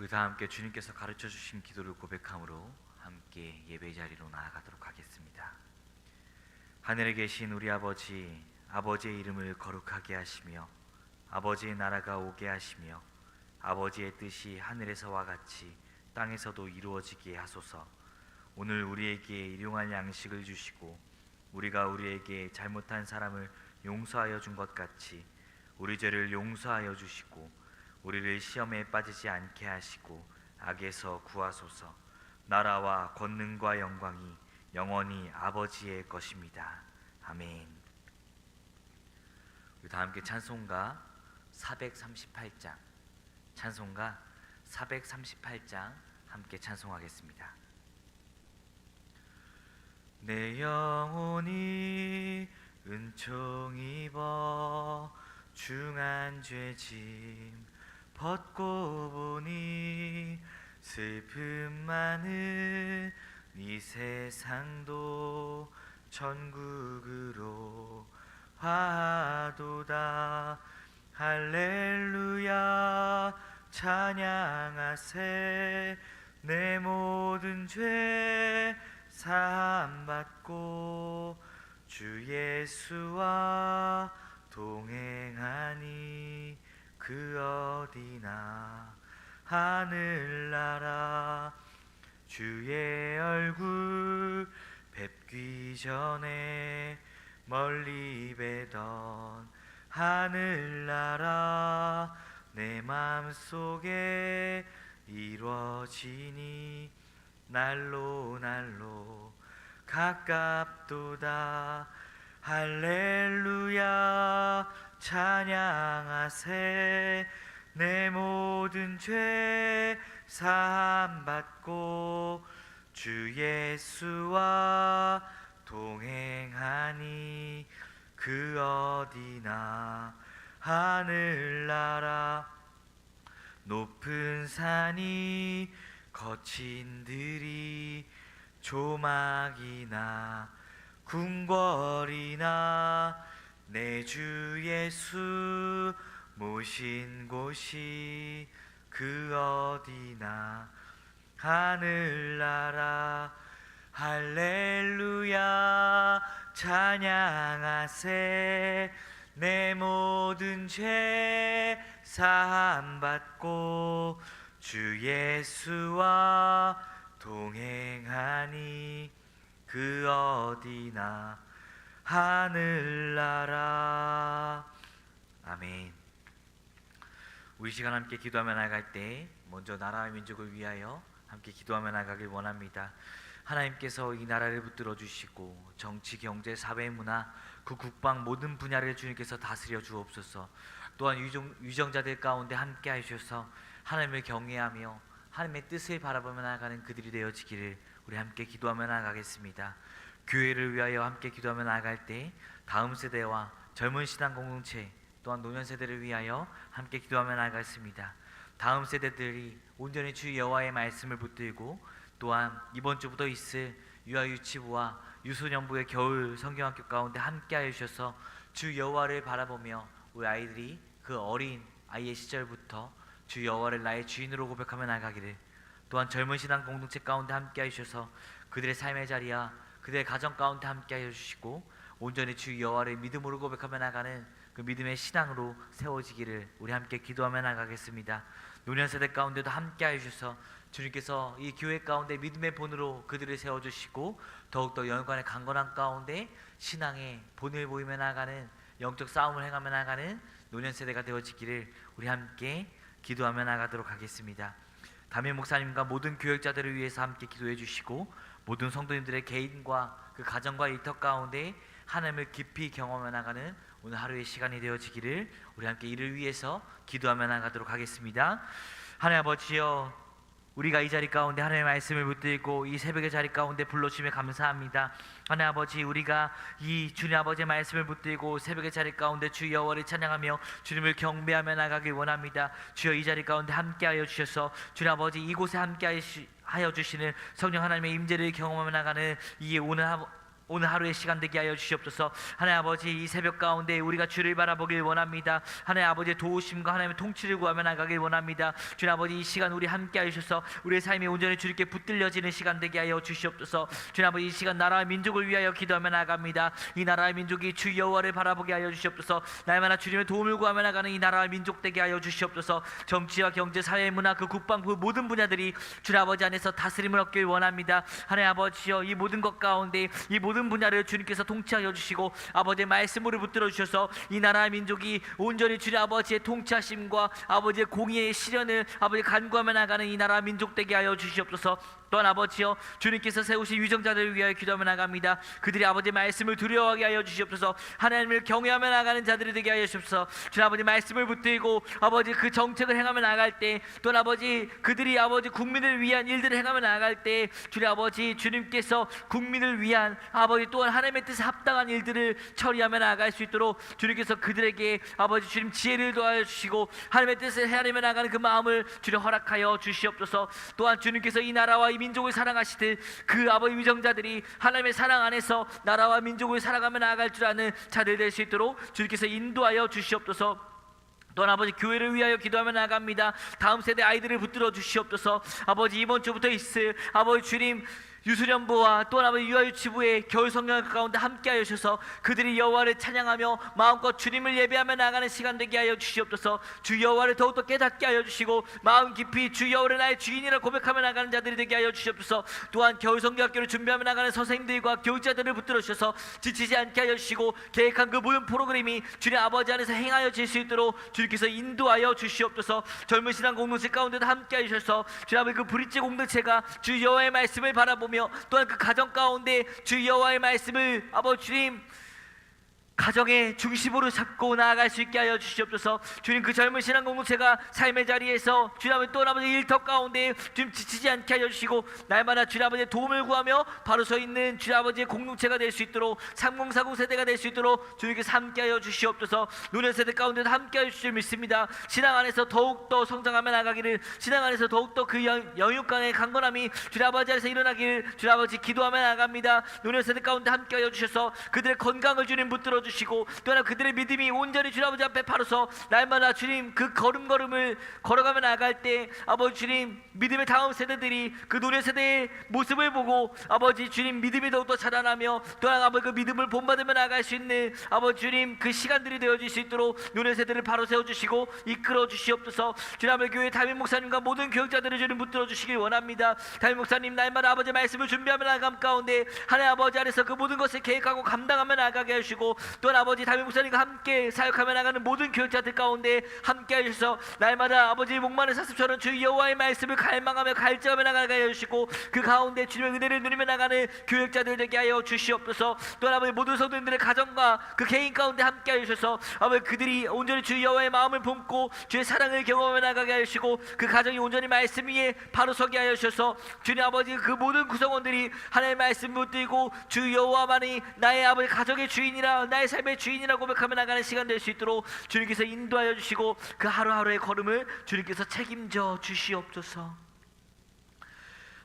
우리 다 함께 주님께서 가르쳐 주신 기도를 고백함으로 함께 예배 자리로 나아가도록 하겠습니다. 하늘에 계신 우리 아버지, 아버지의 이름을 거룩하게 하시며 아버지의 나라가 오게 하시며 아버지의 뜻이 하늘에서와 같이 땅에서도 이루어지게 하소서. 오늘 우리에게 일용할 양식을 주시고 우리가 우리에게 잘못한 사람을 용서하여 준 것 같이 우리 죄를 용서하여 주시고 우리를 시험에 빠지지 않게 하시고 악에서 구하소서. 나라와 권능과 영광이 영원히 아버지의 것입니다. 아멘. 우리 다 함께 찬송가 438장, 찬송가 438장 함께 찬송하겠습니다. 내 영혼이 은총 입어 중한 죄짐 벗고 보니 슬픔 많은 이 세상도 천국으로 화도다. 할렐루야 찬양하세. 내 모든 죄 사함받고 주 예수와 동행하니 그 어디나 하늘나라. 주의 얼굴 뵙기 전에 멀리 뵈던 하늘나라 내 맘속에 이루어지니 날로 날로 가깝도다. 할렐루야 찬양하세. 내 모든 죄 사함받고 주 예수와 동행하니 그 어디나 하늘나라. 높은 산이 거친 들이 조막이나 궁궐이나 내 주 예수 모신 곳이 그 어디나 하늘나라. 할렐루야 찬양하세. 내 모든 죄 사함받고 주 예수와 동행하니 그 어디나 하늘나라. 아멘. 우리 시간 함께 기도하며 나아갈 때 먼저 나라와 민족을 위하여 함께 기도하며 나가길 원합니다. 하나님께서 이 나라를 붙들어 주시고 정치, 경제, 사회, 문화, 그 국방 모든 분야를 주님께서 다스려 주옵소서. 또한 유정자들 가운데 함께 하셔서 하나님을 경외하며 하나님의 뜻을 바라보며 나아가는 그들이 되어지기를 우리 함께 기도하며 나아가겠습니다. 교회를 위하여 함께 기도하며 나아갈 때 다음 세대와 젊은 신앙 공동체 또한 노년 세대를 위하여 함께 기도하며 나아가겠습니다. 다음 세대들이 온전히 주 여호와의 말씀을 붙들고 또한 이번 주부터 있을 유아유치부와 유소년부의 겨울 성경학교 가운데 함께하여 주셔서 주 여호와를 바라보며 우리 아이들이 그 어린 아이의 시절부터 주 여호와를 나의 주인으로 고백하며 나가기를, 또한 젊은 신앙 공동체 가운데 함께하여 주셔서 그들의 삶의 자리와 그들의 가정 가운데 함께하여 주시고 온전히 주 여호와를 믿음으로 고백하며 나가는 그 믿음의 신앙으로 세워지기를 우리 함께 기도하며 나가겠습니다. 노년 세대 가운데도 함께하여 주셔서 주님께서 이 교회 가운데 믿음의 본으로 그들을 세워주시고 더욱더 연관의 강건한 가운데 신앙의 본을 보이며 나가는 영적 싸움을 행하며 나가는 노년 세대가 되어지기를 우리 함께 기도하며 나가도록 하겠습니다. 담임 목사님과 모든 교역자들을 위해서 함께 기도해 주시고 모든 성도님들의 개인과 그 가정과 일터 가운데 하나님을 깊이 경험해 나가는 오늘 하루의 시간이 되어지기를 우리 함께 이를 위해서 기도하며 나가도록 하겠습니다. 하나님 아버지여, 우리가 이 자리 가운데 하나님의 말씀을 붙들고 이 새벽의 자리 가운데 불러주시며 감사합니다. 하나님 아버지, 우리가 이 주님 아버지의 말씀을 붙들고 새벽의 자리 가운데 주 여호와를 찬양하며 주님을 경배하며 나가길 원합니다. 주여, 이 자리 가운데 함께하여 주셔서 주님 아버지 이곳에 함께하여 주시는 성령 하나님의 임재를 경험하며 나가는 이 오늘 하루의 시간 되게 하여 주시옵소서. 하나님 아버지, 이 새벽 가운데 우리가 주를 바라보길 원합니다. 하나님 아버지의 도우심과 하나님의 통치를 구하며 나가길 원합니다. 주님 아버지, 이 시간 우리 함께 하셔서 우리의 삶이 온전히 주님께 붙들려지는 시간 되게 하여 주시옵소서. 주님 아버지, 이 시간 나라와 민족을 위하여 기도하며 나갑니다. 이 나라의 민족이 주 여호와를 바라보게 하여 주시옵소서. 날마다 주님의 도움을 구하며 나가는 이 나라의 민족 되게 하여 주시옵소서. 정치와 경제, 사회, 문화, 그 국방, 그 모든 분야들이 주님 아버지 안에서 다스림을 얻길 원합니다. 하나님 아버지여, 이 모든 것 가운데 이 모든 분야를 주님께서 통치하여 주시고 아버지의 말씀으로 붙들어 주셔서 이 나라의 민족이 온전히 주님 아버지의 통치하심과 아버지의 공의의 실현을 아버지 간구하며 나가는 이 나라 민족 되게 하여 주시옵소서. 또한 아버지여, 주님께서 세우신 위정자들을 위하여 기도하며 나갑니다. 그들이 아버지의 말씀을 두려워하게 하여 주시옵소서. 하나님을 경외하며 나가는 자들이 되게 하여 주시옵소서. 주님 아버지 말씀을 붙들고 아버지 그 정책을 행하며 나갈 때, 또한 아버지 그들이 아버지 국민을 위한 일들을 행하며 나갈 때 주님 아버지, 주님께서 국민을 위한 아버지 또한 하나님의 뜻에 합당한 일들을 처리하며 나갈 수 있도록 주님께서 그들에게 아버지 주님 지혜를 도와주시고 하나님의 뜻을 헤아리며 나가는 그 마음을 주님 허락하여 주시옵소서. 또한 주님께서 이 나라와 이 민족을 사랑하시듯 그 아버지 위정자들이 하나님의 사랑 안에서 나라와 민족을 살아가며 나아갈 줄 아는 자들 될 수 있도록 주님께서 인도하여 주시옵소서. 또한 아버지, 교회를 위하여 기도하며 나갑니다. 다음 세대 아이들을 붙들어 주시옵소서. 아버지, 이번 주부터 있을 아버지 주님 유수련부와 또한 아버지 유아유치부의 겨울 성령 가운데 함께 하여 주셔서 그들이 여호와를 찬양하며 마음껏 주님을 예배하며 나가는 시간 되게 하여 주시옵소서. 주 여호와를 더욱더 깨닫게 하여 주시고 마음 깊이 주 여호와를 나의 주인이라 고백하며 나가는 자들이 되게 하여 주시옵소서. 또한 겨울 성경학교를 준비하며 나가는 선생님들과 교육자들을 붙들어 주셔서 지치지 않게 하여 주시고 계획한 그 모든 프로그램이 주님 아버지 안에서 행하여질 수 있도록 주님께서 인도하여 주시옵소서. 젊은 신앙 공동체 가운데도 함께 하여 주셔서 주님 아버지 그 브릿지 공동체가 주 여호와의 말씀을 바라보며 또한 그 가정 가운데 주 여호와의 말씀을 아버지 주님 가정의 중심으로 잡고 나아갈 수 있게 하여 주시옵소서. 주님, 그 젊은 신앙 공동체가 삶의 자리에서 주님 또 아버지 일터 가운데 주님 지치지 않게 하여 주시고 날마다 주님 아버지의 도움을 구하며 바로 서 있는 주님 아버지의 공동체가 될 수 있도록 3040 세대가 될 수 있도록 주님께서 함께 하여 주시옵소서. 노년 세대 가운데도 함께 하여 주실 믿습니다. 신앙 안에서 더욱더 성장하며 나가기를, 신앙 안에서 더욱더 그 영육간의 강건함이 주님 아버지 안에서 일어나기를 주님 아버지 기도하며 나갑니다. 노년 세대 가운데 함께 하여 주셔서 그들의 건강을 주님 붙들어 주시고 또한 그들의 믿음이 온전히 주님 아버지 앞에 바로서 날마다 주님 그 걸음걸음을 걸어가며 나갈 때 아버지 주님 믿음의 다음 세대들이 그 노래 세대의 모습을 보고 아버지 주님 믿음이 더욱더 자라나며 또한 아버지 그 믿음을 본받으며 나갈 수 있는 아버지 주님 그 시간들이 되어질 수 있도록 노래 세대를 바로 세워주시고 이끌어 주시옵소서. 주님 아버지 교회 담임 목사님과 모든 교육자들을 주님 붙들어 주시길 원합니다. 담임 목사님 날마다 아버지 말씀을 준비하며 나감 가운데 하나님 아버지 안에서 그 모든 것을 계획하고 감당하며 나가게 해주시고 또한 아버지 담임 목사님과 함께 사역하며 나가는 모든 교육자들 가운데 함께 해주셔서 날마다 아버지 목마른 사슴처럼 주 여호와의 말씀을 갈망하며 갈증하며 나가게 해주시고 그 가운데 주님의 은혜를 누리며 나가는 교육자들 되게 하여 주시옵소서. 또한 아버지 모든 성도님들의 가정과 그 개인 가운데 함께 해주셔서 아버지 그들이 온전히 주 여호와의 마음을 품고 주의 사랑을 경험하며 나가게 하시고 그 가정이 온전히 말씀 위에 바로 서게 하여 주셔서 주님 아버지 그 모든 구성원들이 하나님의 말씀을 붙들고 주 여호와만이 나의 아버지 가정의 주인이라 나의 삶의 주인이라 고백하며 나가는 시간 될 수 있도록 주님께서 인도하여 주시고 그 하루하루의 걸음을 주님께서 책임져 주시옵소서.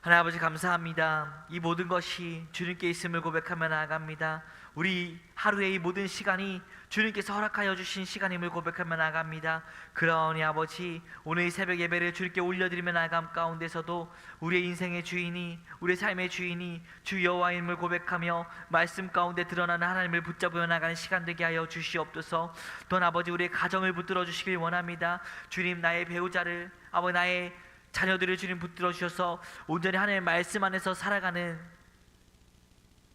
하나님 아버지 감사합니다. 이 모든 것이 주님께 있음을 고백하며 나아갑니다. 우리 하루의 이 모든 시간이 주님께서 허락하여 주신 시간임을 고백하며 나아갑니다. 그러니 아버지 오늘 이 새벽 예배를 주님께 올려드리며 나아감 가운데서도 우리의 인생의 주인이 우리의 삶의 주인이 주 여호와임을 고백하며 말씀 가운데 드러나는 하나님을 붙잡으며 나가는 시간 되게 하여 주시옵소서. 또한 아버지 우리의 가정을 붙들어 주시길 원합니다. 주님 나의 배우자를 아버지 나의 자녀들을 주님 붙들어 주셔서 온전히 하나님의 말씀 안에서 살아가는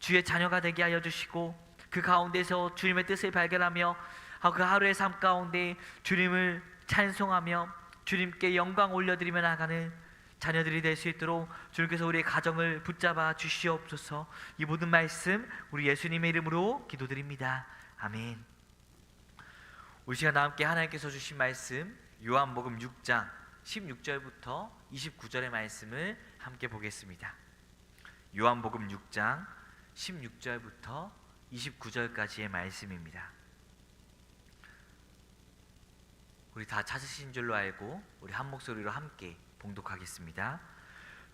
주의 자녀가 되게 하여 주시고 그 가운데서 주님의 뜻을 발견하며 그 하루의 삶 가운데 주님을 찬송하며 주님께 영광 올려드리며 나가는 자녀들이 될 수 있도록 주님께서 우리의 가정을 붙잡아 주시옵소서. 이 모든 말씀 우리 예수님의 이름으로 기도드립니다. 아멘. 우리 시간 다 함께 하나님께서 주신 말씀 요한복음 6장 16절부터 29절의 말씀을 함께 보겠습니다. 요한복음 6장 16절부터 29절까지의 말씀입니다. 우리 다 찾으신 줄로 알고 우리 한 목소리로 함께 봉독하겠습니다.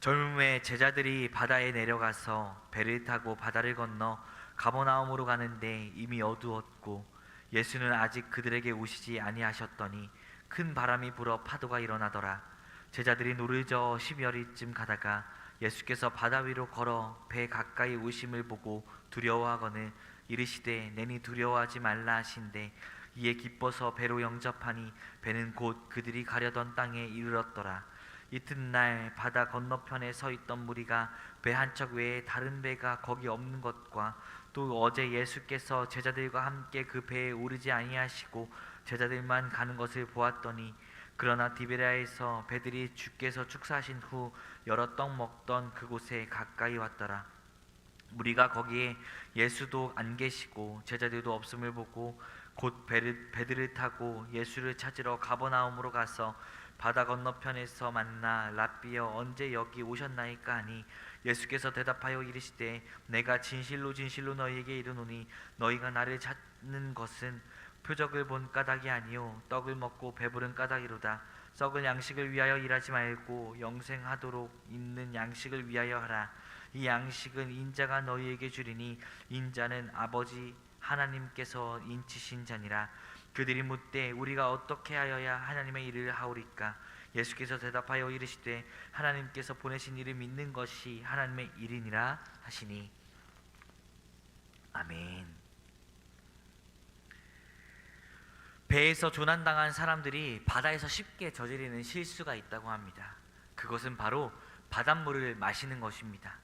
젊음의 제자들이 바다에 내려가서 배를 타고 바다를 건너 가버나움으로 가는데 이미 어두웠고 예수는 아직 그들에게 오시지 아니하셨더니 큰 바람이 불어 파도가 일어나더라. 제자들이 노르저 12여리쯤 가다가 예수께서 바다 위로 걸어 배 가까이 오심을 보고 두려워하거늘 이르시되 내니 두려워하지 말라 하신대. 이에 기뻐서 배로 영접하니 배는 곧 그들이 가려던 땅에 이르렀더라. 이튿날 바다 건너편에 서 있던 무리가 배 한 척 외에 다른 배가 거기 없는 것과 또 어제 예수께서 제자들과 함께 그 배에 오르지 아니하시고 제자들만 가는 것을 보았더니 그러나 디베랴에서 배들이 주께서 축사하신 후 여러 떡 먹던 그곳에 가까이 왔더라. 무리가 거기에 예수도 안 계시고 제자들도 없음을 보고 곧 배들을 타고 예수를 찾으러 가버나움으로 가서 바다 건너편에서 만나 랍비여 언제 여기 오셨나이까 하니 예수께서 대답하여 이르시되 내가 진실로 진실로 너희에게 이르노니 너희가 나를 찾는 것은 표적을 본 까닭이 아니요 떡을 먹고 배부른 까닭이로다. 썩을 양식을 위하여 일하지 말고 영생하도록 있는 양식을 위하여 하라. 이 양식은 인자가 너희에게 주리니 인자는 아버지 하나님께서 인치신 자니라. 그들이 묻되 우리가 어떻게 하여야 하나님의 일을 하오리까? 예수께서 대답하여 이르시되 하나님께서 보내신 이를 믿는 것이 하나님의 일이니라 하시니. 아멘. 배에서 조난당한 사람들이 바다에서 쉽게 저지르는 실수가 있다고 합니다. 그것은 바로 바닷물을 마시는 것입니다.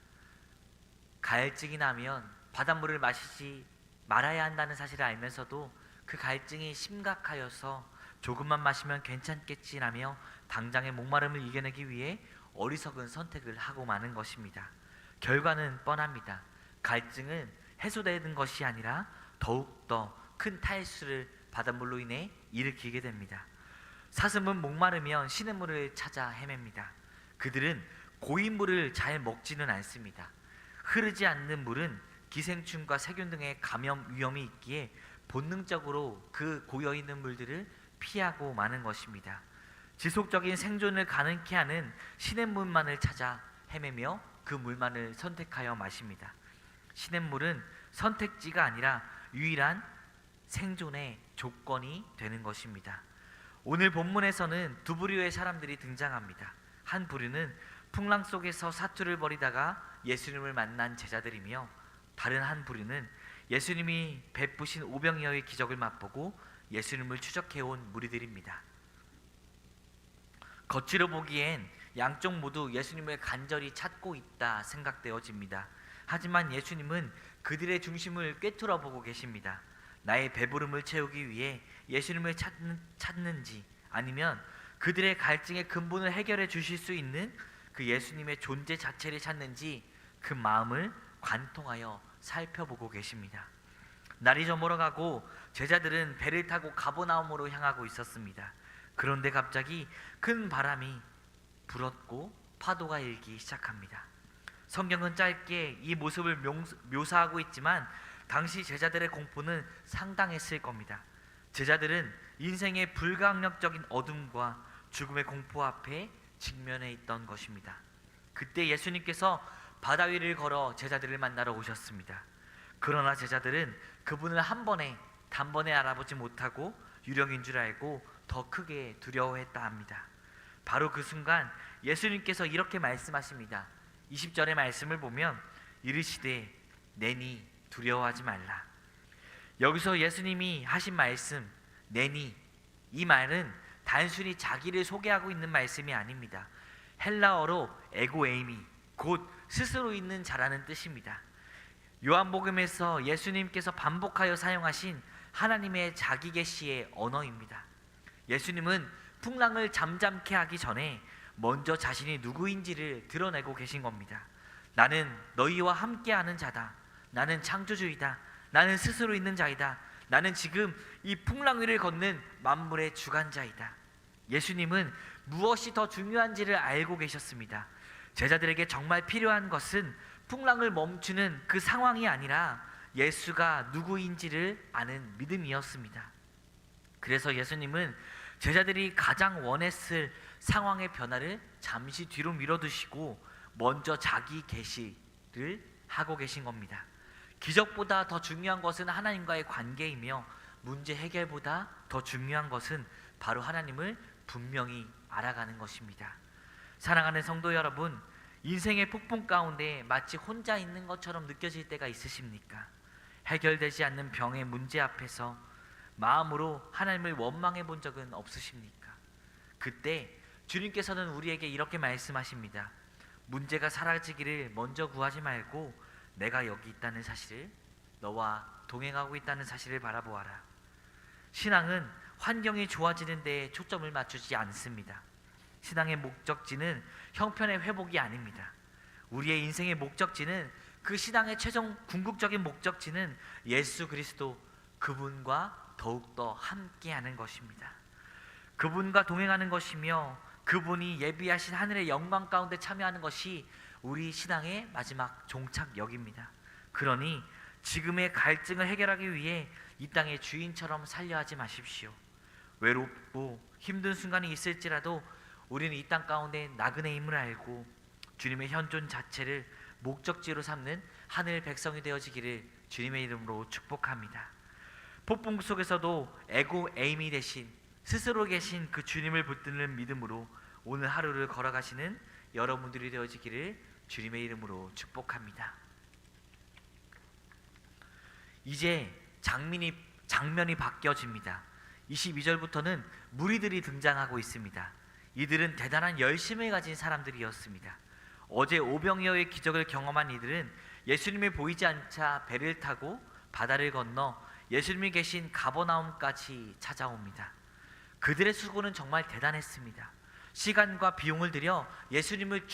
갈증이 나면 바닷물을 마시지 말아야 한다는 사실을 알면서도 그 갈증이 심각하여서 조금만 마시면 괜찮겠지라며 당장의 목마름을 이겨내기 위해 어리석은 선택을 하고 마는 것입니다. 결과는 뻔합니다. 갈증은 해소되는 것이 아니라 더욱더 큰 탈수를 바닷물로 인해 일으키게 됩니다. 사슴은 목마르면 시냇물을 찾아 헤맵니다. 그들은 고인물을 잘 먹지는 않습니다. 흐르지 않는 물은 기생충과 세균 등의 감염 위험이 있기에 본능적으로 그 고여있는 물들을 피하고 마는 것입니다. 지속적인 생존을 가능케 하는 시냇물만을 찾아 헤매며 그 물만을 선택하여 마십니다. 시냇물은 선택지가 아니라 유일한 생존의 조건이 되는 것입니다. 오늘 본문에서는 두 부류의 사람들이 등장합니다. 한 부류는 풍랑 속에서 사투를 벌이다가 예수님을 만난 제자들이며 다른 한 부류는 예수님이 베푸신 오병이어의 기적을 맛보고 예수님을 추적해온 무리들입니다. 겉으로 보기엔 양쪽 모두 예수님을 간절히 찾고 있다 생각되어집니다. 하지만 예수님은 그들의 중심을 꿰뚫어 보고 계십니다. 나의 배부름을 채우기 위해 예수님을 찾는지 아니면 그들의 갈증의 근본을 해결해 주실 수 있는 그 예수님의 존재 자체를 찾는지 그 마음을 관통하여 살펴보고 계십니다. 날이 저물어가고 제자들은 배를 타고 가버나움으로 향하고 있었습니다. 그런데 갑자기 큰 바람이 불었고 파도가 일기 시작합니다. 성경은 짧게 이 모습을 묘사하고 있지만 당시 제자들의 공포는 상당했을 겁니다. 제자들은 인생의 불가항력적인 어둠과 죽음의 공포 앞에 직면해 있던 것입니다. 그때 예수님께서 바다 위를 걸어 제자들을 만나러 오셨습니다. 그러나 제자들은 그분을 단번에 알아보지 못하고 유령인 줄 알고 더 크게 두려워했다 합니다. 바로 그 순간 예수님께서 이렇게 말씀하십니다. 20절의 말씀을 보면 이르시되 내니 두려워하지 말라. 여기서 예수님이 하신 말씀 내니, 이 말은 단순히 자기를 소개하고 있는 말씀이 아닙니다. 헬라어로 에고에이미, 곧 스스로 있는 자라는 뜻입니다. 요한복음에서 예수님께서 반복하여 사용하신 하나님의 자기 계시의 언어입니다. 예수님은 풍랑을 잠잠케 하기 전에 먼저 자신이 누구인지를 드러내고 계신 겁니다. 나는 너희와 함께하는 자다. 나는 창조주이다. 나는 스스로 있는 자이다. 나는 지금 이 풍랑 위를 걷는 만물의 주관자이다. 예수님은 무엇이 더 중요한지를 알고 계셨습니다. 제자들에게 정말 필요한 것은 풍랑을 멈추는 그 상황이 아니라 예수가 누구인지를 아는 믿음이었습니다. 그래서 예수님은 제자들이 가장 원했을 상황의 변화를 잠시 뒤로 밀어두시고 먼저 자기 계시를 하고 계신 겁니다. 기적보다 더 중요한 것은 하나님과의 관계이며 문제 해결보다 더 중요한 것은 바로 하나님을 분명히 알아가는 것입니다. 사랑하는 성도 여러분, 인생의 폭풍 가운데 마치 혼자 있는 것처럼 느껴질 때가 있으십니까? 해결되지 않는 병의 문제 앞에서 마음으로 하나님을 원망해 본 적은 없으십니까? 그때 주님께서는 우리에게 이렇게 말씀하십니다. 문제가 사라지기를 먼저 구하지 말고 내가 여기 있다는 사실을, 너와 동행하고 있다는 사실을 바라보아라. 신앙은 환경이 좋아지는 데에 초점을 맞추지 않습니다. 신앙의 목적지는 형편의 회복이 아닙니다. 우리의 인생의 목적지는, 그 신앙의 최종 궁극적인 목적지는 예수 그리스도, 그분과 더욱더 함께하는 것입니다. 그분과 동행하는 것이며 그분이 예비하신 하늘의 영광 가운데 참여하는 것이 우리 신앙의 마지막 종착역입니다. 그러니 지금의 갈증을 해결하기 위해 이 땅의 주인처럼 살려 하지 마십시오. 외롭고 힘든 순간이 있을지라도 우리는 이 땅 가운데 나그네임을 알고 주님의 현존 자체를 목적지로 삼는 하늘 백성이 되어지기를 주님의 이름으로 축복합니다. 폭풍 속에서도 에고 에임이 되신, 스스로 계신 그 주님을 붙드는 믿음으로 오늘 하루를 걸어가시는 여러분들이 되어지기를 주님의 이름으로 축복합니다. 이제 장면이 바뀌어집니다. 22절부터는 무리들이 등장하고 있습니다. 이들은 대단한 열심을 가진 사람들이었습니다. 어제 오병이어의 기적을 경험한 이들은 예수님이 보이지 않자 배를 타고 바다를 건너 예수님이 계신 가버나움까지 찾아옵니다. 그들의 수고는 정말 대단했습니다. 시간과 비용을 들여 예수님을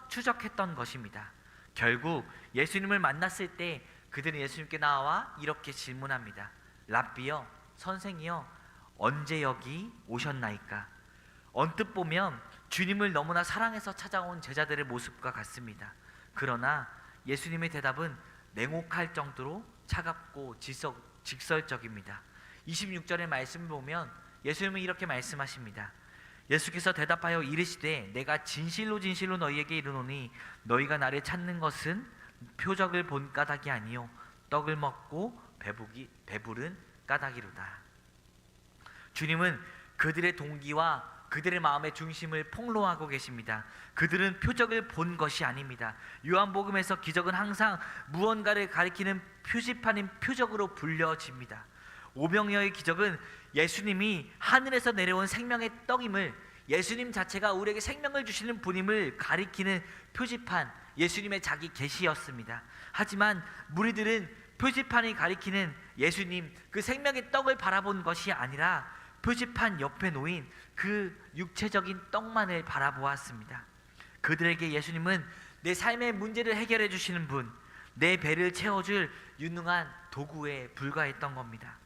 추적했던 것입니다. 결국 예수님을 만났을 때 그들은 예수님께 나와 이렇게 질문합니다. 랍비여, 선생이여, 언제 여기 오셨나이까? 언뜻 보면 주님을 너무나 사랑해서 찾아온 제자들의 모습과 같습니다. 그러나 예수님의 대답은 냉혹할 정도로 차갑고 직설적입니다. 26절의 말씀을 보면 예수님은 이렇게 말씀하십니다. 예수께서 대답하여 이르시되 내가 진실로 진실로 너희에게 이르노니 너희가 나를 찾는 것은 표적을 본 까닭이 아니요 떡을 먹고 배부른 까닭이로다. 주님은 그들의 동기와 그들의 마음의 중심을 폭로하고 계십니다. 그들은 표적을 본 것이 아닙니다. 요한복음에서 기적은 항상 무언가를 가리키는 표지판인 표적으로 불려집니다. 오병이어의 기적은 예수님이 하늘에서 내려온 생명의 떡임을, 예수님 자체가 우리에게 생명을 주시는 분임을 가리키는 표지판, 예수님의 자기 계시였습니다. 하지만 무리들은 표지판이 가리키는 예수님, 그 생명의 떡을 바라본 것이 아니라 표지판 옆에 놓인 그 육체적인 떡만을 바라보았습니다. 그들에게 예수님은 내 삶의 문제를 해결해 주시는 분, 내 배를 채워줄 유능한 도구에 불과했던 겁니다.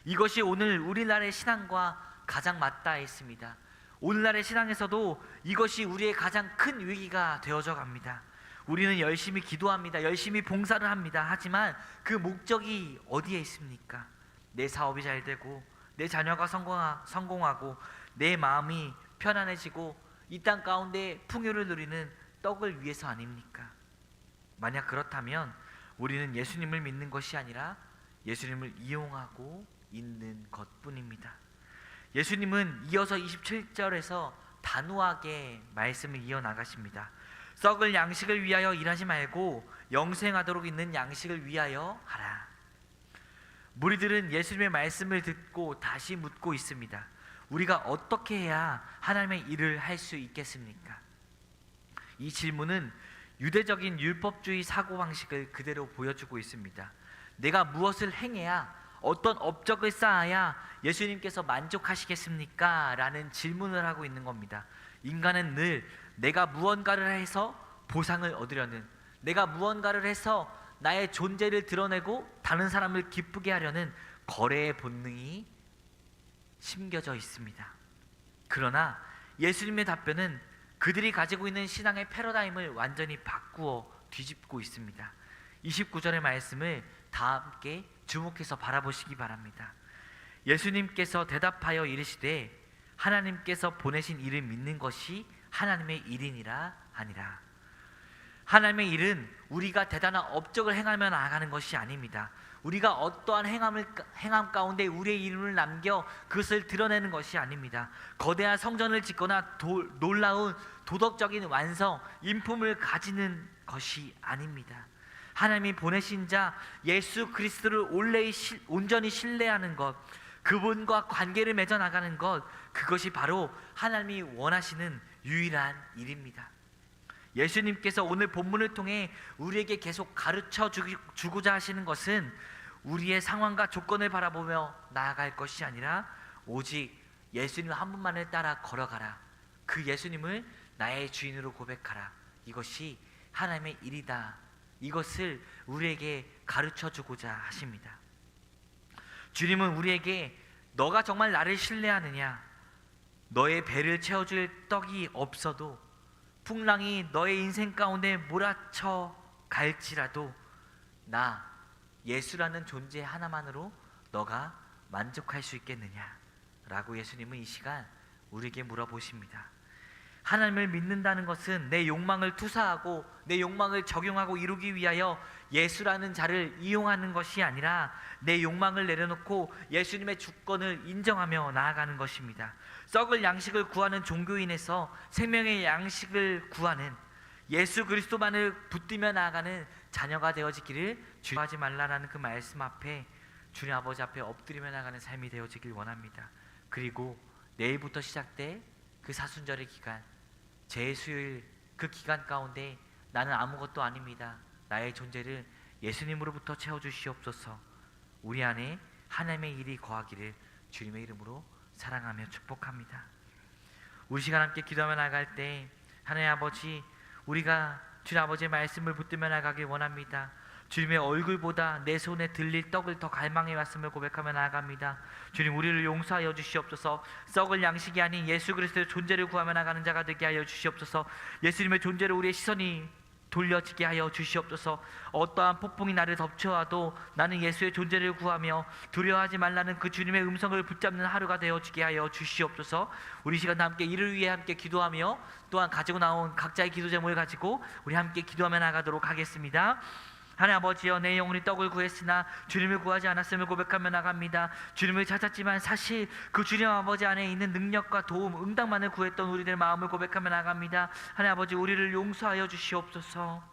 이것이 오늘 우리나라의 신앙과 가장 맞닿아 있습니다. 오늘날의 신앙에서도 이것이 우리의 가장 큰 위기가 되어져 갑니다. 우리는 열심히 기도합니다. 열심히 봉사를 합니다. 하지만 그 목적이 어디에 있습니까? 내 사업이 잘 되고 내 자녀가 성공하고 내 마음이 편안해지고 이 땅 가운데 풍요를 누리는 떡을 위해서 아닙니까? 만약 그렇다면 우리는 예수님을 믿는 것이 아니라 예수님을 이용하고 있는 것뿐입니다. 예수님은 이어서 27절에서 단호하게 말씀을 이어나가십니다. 썩을 양식을 위하여 일하지 말고 영생하도록 있는 양식을 위하여 하라. 무리들은 예수님의 말씀을 듣고 다시 묻고 있습니다. 우리가 어떻게 해야 하나님의 일을 할 수 있겠습니까? 이 질문은 유대적인 율법주의 사고방식을 그대로 보여주고 있습니다. 내가 무엇을 행해야, 어떤 업적을 쌓아야 예수님께서 만족하시겠습니까? 라는 질문을 하고 있는 겁니다. 인간은 늘 내가 무언가를 해서 보상을 얻으려는, 내가 무언가를 해서 나의 존재를 드러내고 다른 사람을 기쁘게 하려는 거래의 본능이 심겨져 있습니다. 그러나 예수님의 답변은 그들이 가지고 있는 신앙의 패러다임을 완전히 바꾸어 뒤집고 있습니다. 29절의 말씀을 다 함께 주목해서 바라보시기 바랍니다. 예수님께서 대답하여 이르시되 하나님께서 보내신 이를 믿는 것이 하나님의 일이니라 하니라. 하나님의 일은 우리가 대단한 업적을 행하며 나아가는 것이 아닙니다. 우리가 어떠한 행함 가운데 우리의 이름을 남겨 그것을 드러내는 것이 아닙니다. 거대한 성전을 짓거나 놀라운 도덕적인 완성, 인품을 가지는 것이 아닙니다. 하나님이 보내신 자 예수 그리스도를 온전히 신뢰하는 것, 그분과 관계를 맺어 나가는 것, 그것이 바로 하나님이 원하시는 유일한 일입니다. 예수님께서 오늘 본문을 통해 우리에게 계속 가르쳐 주고자 하시는 것은 우리의 상황과 조건을 바라보며 나아갈 것이 아니라 오직 예수님 한 분만을 따라 걸어가라, 그 예수님을 나의 주인으로 고백하라, 이것이 하나님의 일이다, 이것을 우리에게 가르쳐 주고자 하십니다. 주님은 우리에게 너가 정말 나를 신뢰하느냐, 너의 배를 채워줄 떡이 없어도 풍랑이 너의 인생 가운데 몰아쳐 갈지라도 나 예수라는 존재 하나만으로 너가 만족할 수 있겠느냐 라고 예수님은 이 시간 우리에게 물어보십니다. 하나님을 믿는다는 것은 내 욕망을 투사하고 내 욕망을 적용하고 이루기 위하여 예수라는 자를 이용하는 것이 아니라 내 욕망을 내려놓고 예수님의 주권을 인정하며 나아가는 것입니다. 썩을 양식을 구하는 종교인에서 생명의 양식을 구하는 예수 그리스도만을 붙들며 나아가는 자녀가 되어지기를 주저하지 말라라는 그 말씀 앞에 주님 아버지 앞에 엎드리며 나가는 삶이 되어지길 원합니다. 그리고 내일부터 시작될 그 사순절의 기간, 제수일 그 기간 가운데 나는 아무것도 아닙니다, 나의 존재를 예수님으로부터 채워주시옵소서. 우리 안에 하나님의 일이 거하기를 주님의 이름으로 사랑하며 축복합니다. 우리 시간 함께 기도하며 나갈 때 하나님 아버지, 우리가 주님 아버지의 말씀을 붙들며 나가길 원합니다. 주님의 얼굴보다 내 손에 들릴 떡을 더 갈망해 왔음을 고백하며 나아갑니다. 주님, 우리를 용서하여 주시옵소서. 썩을 양식이 아닌 예수 그리스도의 존재를 구하며 나가는 자가 되게 하여 주시옵소서. 예수님의 존재로 우리의 시선이 돌려지게 하여 주시옵소서. 어떠한 폭풍이 나를 덮쳐와도 나는 예수의 존재를 구하며 두려워하지 말라는 그 주님의 음성을 붙잡는 하루가 되어지게 하여 주시옵소서. 우리 시간 함께 이를 위해 함께 기도하며 또한 가지고 나온 각자의 기도 제목을 가지고 우리 함께 기도하며 나가도록 하겠습니다. 하나님 아버지여, 내 영혼이 떡을 구했으나 주님을 구하지 않았음을 고백하며 나갑니다. 주님을 찾았지만 사실 그 주님 아버지 안에 있는 능력과 도움, 응답만을 구했던 우리들 마음을 고백하며 나갑니다. 하나님 아버지, 우리를 용서하여 주시옵소서.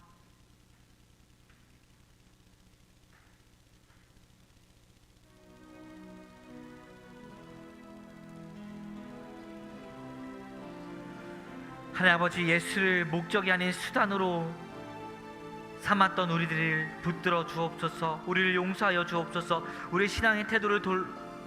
하나님 아버지, 예수를 목적이 아닌 수단으로 삼았던 우리들을 붙들어 주옵소서. 우리를 용서하여 주옵소서. 우리의 신앙의 태도를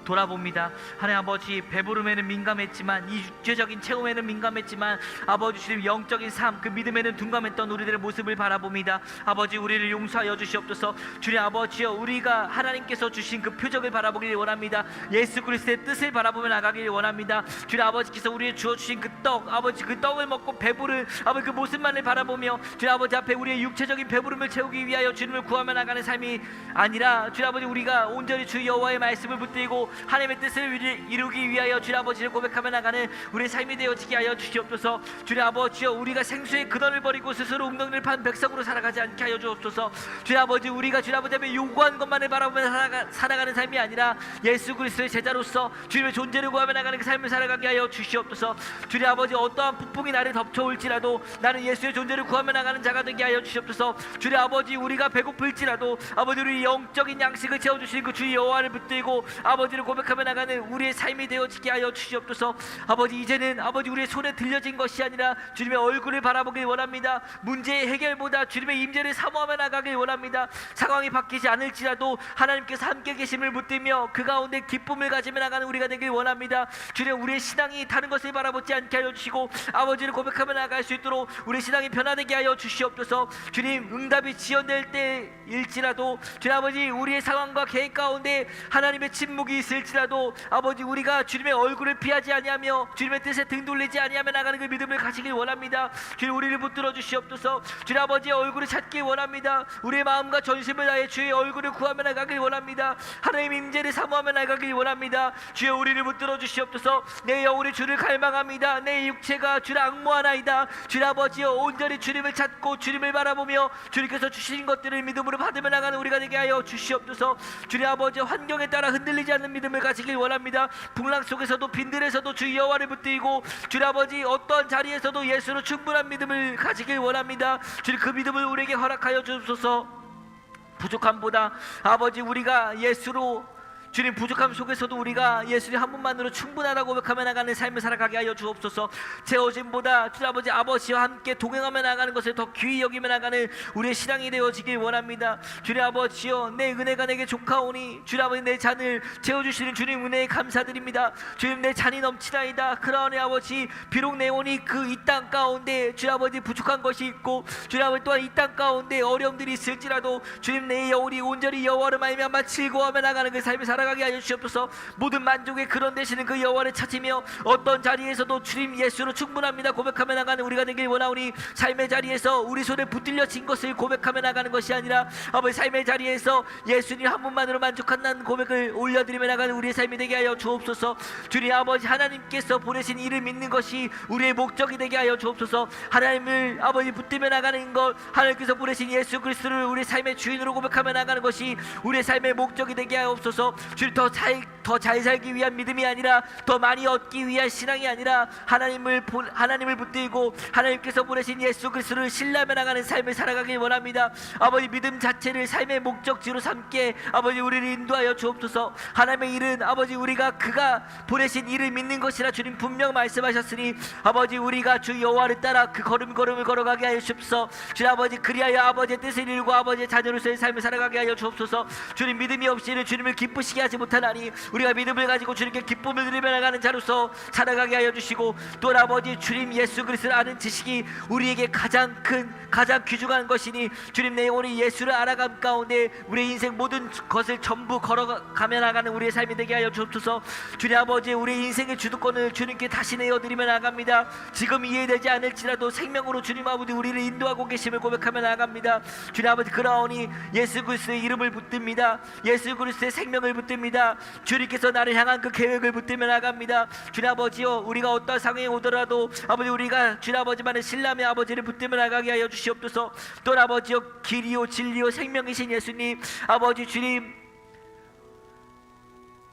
돌아봅니다. 하나님 아버지, 배부름에는 민감했지만, 이 육체적인 체험에는 민감했지만 아버지 주님 영적인 삶, 그 믿음에는 둔감했던 우리들의 모습을 바라봅니다. 아버지, 우리를 용서하여 주시옵소서. 주님 아버지여, 우리가 하나님께서 주신 그 표적을 바라보길 원합니다. 예수 그리스도의 뜻을 바라보며 나가길 원합니다. 주님 아버지께서 우리에게 주어주신 그 떡, 아버지 그 떡을 먹고 배부른 아버지 그 모습만을 바라보며 주님 아버지 앞에 우리의 육체적인 배부름을 채우기 위하여 주님을 구하며 나가는 삶이 아니라 주님 아버지, 우리가 온전히 주 여호와의 말씀을 붙들고 하나님의 뜻을 이루기 위하여 주님 아버지를 고백하며 나가는 우리의 삶이 되어지게 하여 주시옵소서. 주님 아버지여, 우리가 생수의 근원을 버리고 스스로 웅덩이를 판 백성으로 살아가지 않게 하여 주옵소서. 주님 아버지, 우리가 주님 아버지 앞에 요구한 것만을 바라보며 살아가는 삶이 아니라 예수 그리스도의 제자로서 주님의 존재를 구하며 나가는 그 삶을 살아가게 하여 주시옵소서. 주님 아버지, 어떠한 폭풍이 나를 덮쳐올지라도 나는 예수의 존재를 구하며 나가는 자가 되게 하여 주시옵소서. 주님 아버지, 우리가 배고플지라도 아버지 우리 영적인 양식을 채워주신 그 주 여호와를 붙들고 아버지를 고백하며 나가는 우리의 삶이 되어지게 하여 주시옵소서. 아버지, 이제는 아버지 우리의 손에 들려진 것이 아니라 주님의 얼굴을 바라보길 원합니다. 문제의 해결보다 주님의 임재를 사모하며 나가길 원합니다. 상황이 바뀌지 않을지라도 하나님께서 함께 계심을 붙들며 그 가운데 기쁨을 가지며 나가는 우리가 되길 원합니다. 주님, 우리의 신앙이 다른 것을 바라보지 않게 하여 주시고 아버지를 고백하며 나갈 수 있도록 우리의 신앙이 변화되게 하여 주시옵소서. 주님, 응답이 지연될 때일지라도 주님 아버지, 우리의 상황과 계획 가운데 하나님의 침묵이 있을 있을지라도 아버지 우리가 주님의 얼굴을 피하지 아니하며 주님의 뜻에 등 돌리지 아니하며 나가는 그 믿음을 가지길 원합니다. 주님 우리를 붙들어 주시옵소서. 주님 아버지의 얼굴을 찾길 원합니다. 우리의 마음과 전심을 다해 주의 얼굴을 구하며 나가길 원합니다. 하나님의 임재를 사모하며 나가길 원합니다. 주여 우리를 붙들어 주시옵소서. 내 영혼이 주를 갈망합니다. 내 육체가 주를 앙모하나이다. 주님 아버지여 온전히 주님을 찾고 주님을 바라보며 주님께서 주신 것들을 믿음으로 받으며 나가는 우리가 되게 하여 주시옵소서. 주님 아버지 환경에 따라 흔들리지 않는 믿음을 가지길 원합니다. 풍랑 속에서도 빈들에서도 주 여호와를 붙들고 주님 아버지 어떠한 자리에서도 예수로 충분한 믿음을 가지길 원합니다. 주님 그 믿음을 우리에게 허락하여 주옵소서. 부족함보다 아버지 우리가 예수로 주님 부족함 속에서도 우리가 예수님 한 분만으로 충분하다고 고백하며 나가는 삶을 살아가게 하여 주옵소서. 채워짐보다 주님 아버지와 함께 동행하며 나가는 것을 더 귀히 여기며 나가는 우리의 신앙이 되어지길 원합니다. 주님 아버지여 내 은혜가 내게 족하오니 주님 아버지 내 잔을 채워주시는 주님 은혜에 감사드립니다. 주님 내 잔이 넘치나이다. 그러하니 아버지 비록 내 영혼이 그 이 땅 가운데 주님 아버지 부족한 것이 있고 주님 아버지 또한 이 땅 가운데 어려움들이 있을지라도 주님 내 영혼이 온전히 여호와를 말미암아 즐거워하며 나가는 그 삶을 살아가게 하여 주시옵소서. 모든 만족의 근원 되시는 그 여호와를 찾으며 어떤 자리에서도 주님 예수로 충분합니다 고백하며 나가는 우리가 되길 원하오니 삶의 자리에서 우리 손에 붙들려진 것을 고백하며 나가는 것이 아니라 아버지 삶의 자리에서 예수님 한 분만으로 만족한다는 고백을 올려드리며 나가는 우리의 삶이 되게 하여 주옵소서. 주님 아버지 하나님께서 보내신 이를 믿는 것이 우리의 목적이 되게 하여 주옵소서. 하나님을 아버지 붙들며 나가는 것 하나님께서 보내신 예수 그리스도를 우리 삶의 주인으로 고백하며 나가는 것이 우리의 삶의 목적이 되게 하옵소서. 주님 더 잘 살기 위한 믿음이 아니라 더 많이 얻기 위한 신앙이 아니라 하나님을 붙들고 하나님께서 보내신 예수 그리스도를 신뢰하며 나가는 삶을 살아가길 원합니다. 아버지 믿음 자체를 삶의 목적지로 삼게 아버지 우리를 인도하여 주옵소서. 하나님의 일은 아버지 우리가 그가 보내신 일을 믿는 것이라 주님 분명 말씀하셨으니 아버지 우리가 주 여호와를 따라 그 걸음걸음을 걸어가게 하여 주옵소서. 주님 아버지 그리하여 아버지의 뜻을 이루고 아버지의 자녀로서의 삶을 살아가게 하여 주옵소서. 주님 믿음이 없이는 주님을 기쁘시게 하지 못하나니 우리가 믿음을 가지고 주님께 기쁨을 누리며 나가는 자로서 살아가게 하여 주시고 또 아버지 주님 예수 그리스도를 아는 지식이 우리에게 가장 귀중한 것이니 주님 내 영혼이 예수를 알아감 가운데 우리의 인생 모든 것을 전부 걸어가며 나가는 우리의 삶이 되게 하여 주옵소서. 주님 아버지 우리의 인생의 주도권을 주님께 다시 내어드리며 나갑니다. 지금 이해되지 않을지라도 생명으로 주님 아버지 우리를 인도하고 계심을 고백하며 나갑니다. 주님 아버지 그러하오니 예수 그리스도의 이름을 붙듭니다. 예수 그리스도의 생명을 붙듭니다. 주님께서 나를 향한 그 계획을 붙들며 나갑니다. 주님 아버지여 우리가 어떤 상황에 오더라도 아버지 우리가 주님 아버지만을 신뢰하며 아버지를 붙들며 나가게 하여 주시옵소서. 또 아버지여 길이요 진리요 생명이신 예수님 아버지 주님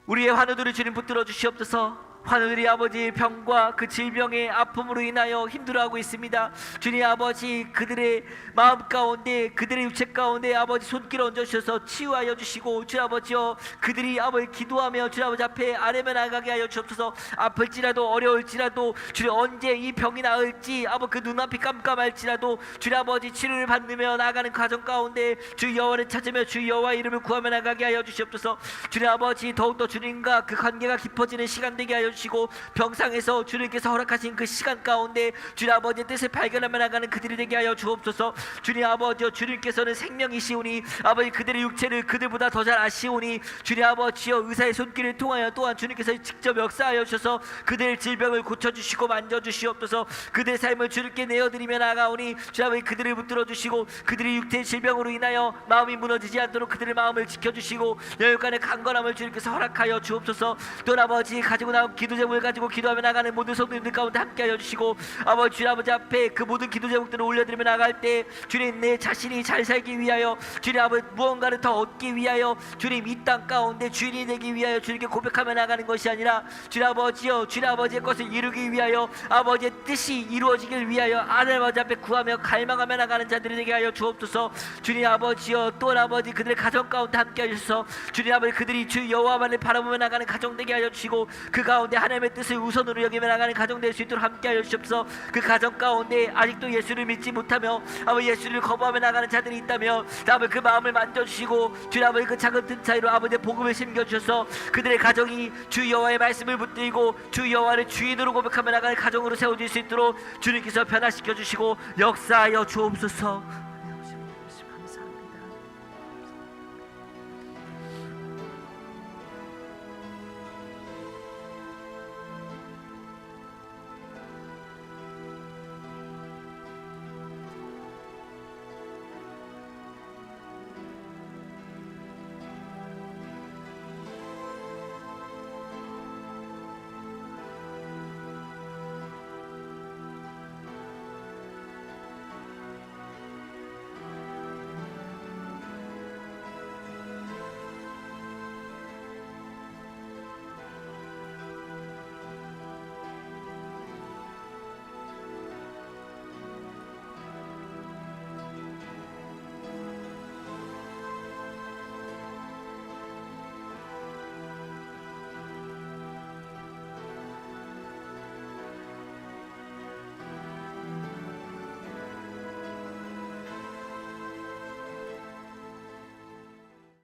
우리의 환우들을 주님 붙들어 주시옵소서. 환우들이 아버지 병과 그 질병의 아픔으로 인하여 힘들어하고 있습니다. 주님 아버지 그들의 마음 가운데 그들의 육체 가운데 아버지 손길 얹어주셔서 치유하여 주시고 주님 아버지여 그들이 아버지 기도하며 주님 아버지 앞에 아뢰며 나가게 하여 주옵소서. 아플지라도 어려울지라도 주님 언제 이 병이 나을지 아버지 그 눈앞이 깜깜할지라도 주님 아버지 치료를 받으며 나가는 가정 가운데 주 여호와를 찾으며 주 여호와의 이름을 구하며 나가게 하여 주시옵소서. 주님 아버지 더욱더 주님과 그 관계가 깊어지는 시간 되게 하여 주시고 병상에서 주님께서 허락하신 그 시간 가운데 주님 아버지의 뜻을 발견하며 나가는 그들이 되게 하여 주옵소서. 주님 아버지여 주님께서는 생명이시오니 아버지 그들의 육체를 그들보다 더 잘 아시오니 주님 아버지여 의사의 손길을 통하여 또한 주님께서 직접 역사하여 주셔서 그들의 질병을 고쳐주시고 만져주시옵소서. 그들의 삶을 주님께 내어드리며 나가오니 주님 아버지 그들을 붙들어 주시고 그들의 육체의 질병으로 인하여 마음이 무너지지 않도록 그들의 마음을 지켜주시고 여육간의 강건함을 주님께서 허락하여 주옵소서. 또 아버지 가지고 나온 기도 제목을 가지고 기도하며 나가는 모든 성도님들 가운데 함께하여 주시고 아버지 주님 아버지 앞에 그 모든 기도 제목들을 올려드리며 나갈 때 주님 내 자신이 잘 살기 위하여 주님 아버지 무언가를 더 얻기 위하여 주님 이 땅 가운데 주인이 되기 위하여 주님께 고백하며 나가는 것이 아니라 주님 아버지여 주님 아버지의 것을 이루기 위하여 아버지의 뜻이 이루어지길 위하여 하나님 아버지 앞에 구하며 갈망하며 나가는 자들이 되게 하여 주옵소서. 주님 아버지여 또 아버지 그들의 가정 가운데 함께하여 주셔서 주님 아버지 그들이 주 여호와만을 바라보며 나가는 가정 되게 하여 주시고 그 가운데 하나님의 뜻을 우선으로 여기며 나가는 가정 될 수 있도록 함께하여 주옵소서. 그 가정 가운데 아직도 예수를 믿지 못하며 아버지 예수를 거부하며 나가는 자들이 있다며 아버지 그 마음을 만져주시고 주님 아버지 그 작은 틈 사이로 아버지의 복음을 심겨주셔서 그들의 가정이 주 여호와의 말씀을 붙들고 주 여호와를 주인으로 고백하며 나가는 가정으로 세워질 수 있도록 주님께서 변화시켜 주시고 역사하여 주옵소서.